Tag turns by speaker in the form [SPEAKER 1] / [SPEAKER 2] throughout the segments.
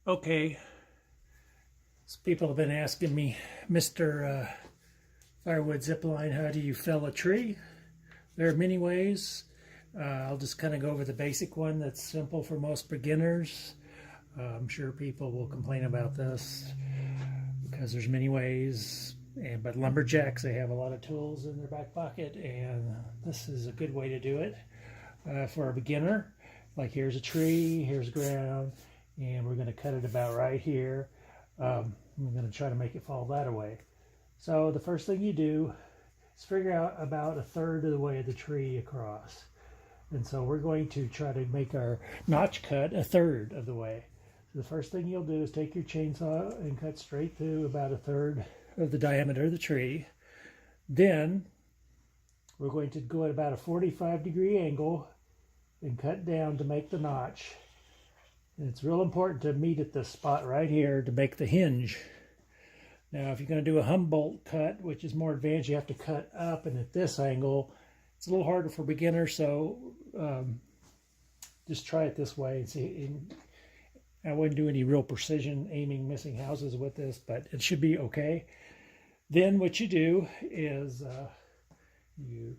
[SPEAKER 1] Okay, so people have been asking me, Mr. Firewood Zipline, how do you fell a tree? There are many ways. I'll just kind of go over the basic one that's simple for most beginners. I'm sure people will complain about this because there's many ways. But lumberjacks, they have a lot of tools in their back pocket, and this is a good way to do it for a beginner. Like here's a tree, here's ground, and we're going to cut it about right here. I'm going to try to make it fall that away. So the first thing you do is figure out about a third of the way of the tree across. And so we're going to try to make our notch cut a third of the way. So the first thing you'll do is take your chainsaw and cut straight through about a third of the diameter of the tree. Then we're going to go at about a 45-degree angle and cut down to make the notch. And it's real important to meet at this spot right here to make the hinge. Now, if you're going to do a Humboldt cut, which is more advanced, you have to cut up, and at this angle, it's a little harder for beginners, so just try it this way and see. I wouldn't do any real precision aiming, missing houses with this, but it should be okay. Then what you do is you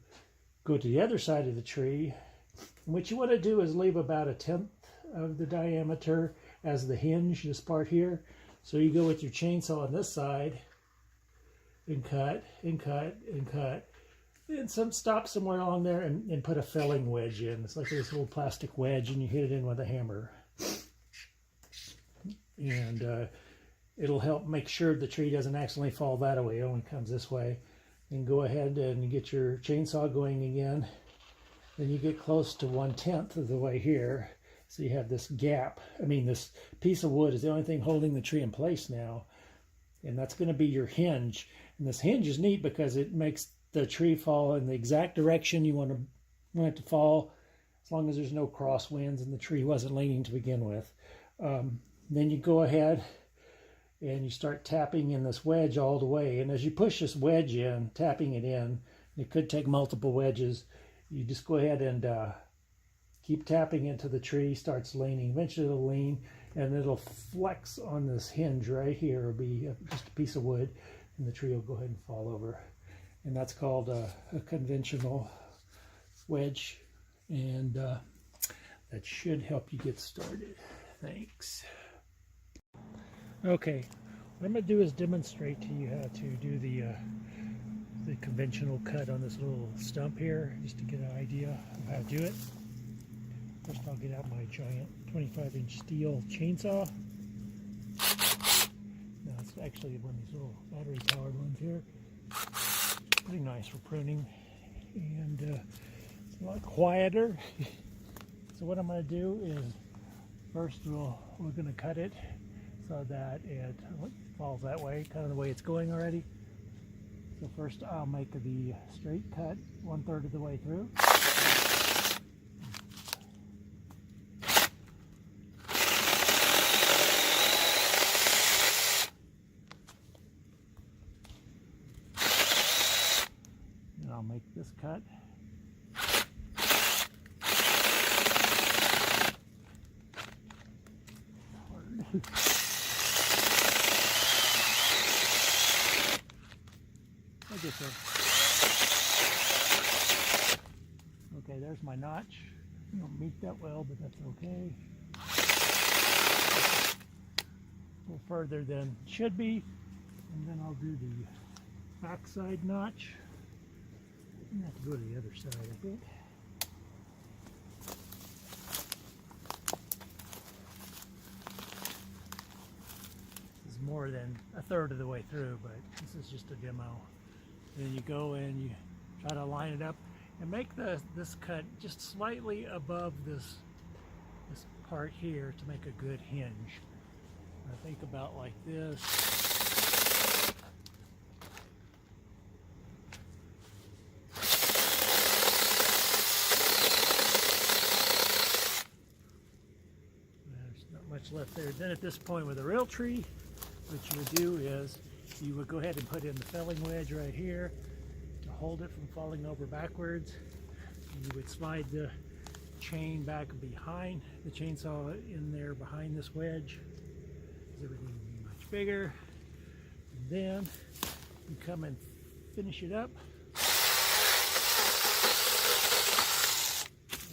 [SPEAKER 1] go to the other side of the tree. And what you want to do is leave about a tenth of the diameter as the hinge, this part here. So you go with your chainsaw on this side and cut and cut and cut. And stop somewhere along there and put a felling wedge in. It's like this little plastic wedge, and you hit it in with a hammer. And it'll help make sure the tree doesn't accidentally fall that way. It only comes this way. And go ahead and get your chainsaw going again. Then you get close to 1/10 of the way here. So you have this gap. I mean, this piece of wood is the only thing holding the tree in place now. And that's going to be your hinge. And this hinge is neat because it makes the tree fall in the exact direction you want it to fall, as long as there's no crosswinds and the tree wasn't leaning to begin with. Then you go ahead and you start tapping in this wedge all the way. And as you push this wedge in, tapping it in, it could take multiple wedges. You just go ahead and keep tapping into the tree, starts leaning. Eventually it'll lean and it'll flex on this hinge right here. It'll be just a piece of wood, and the tree will go ahead and fall over. And that's called a conventional wedge. And that should help you get started. Thanks. Okay, what I'm going to do is demonstrate to you how to do the conventional cut on this little stump here, just to get an idea of how to do it. First I'll get out my giant 25-inch steel chainsaw. Now it's actually one of these little battery-powered ones here. Pretty nice for pruning, and it's a lot quieter. So what I'm going to do is first we're going to cut it so that it falls that way, kind of the way it's going already. So first I'll make the straight cut 1/3 of the way through. And I'll make this cut. Okay, there's my notch. I don't meet that well, but that's okay. A little further than it should be. And then I'll do the backside notch. I have to go to the other side, I think. This is more than a third of the way through, but this is just a demo. Then you go and you try to line it up and make this cut just slightly above this part here to make a good hinge. I think about like this. There's not much left there. Then at this point with a real tree, what you would do is you would go ahead and put in the felling wedge right here to hold it from falling over backwards. You would slide the chain back behind the chainsaw in there behind this wedge. everything to be much bigger. And then you come and finish it up.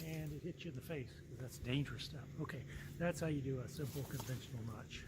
[SPEAKER 1] And it hits you in the face, because that's dangerous stuff. Okay, that's how you do a simple conventional notch.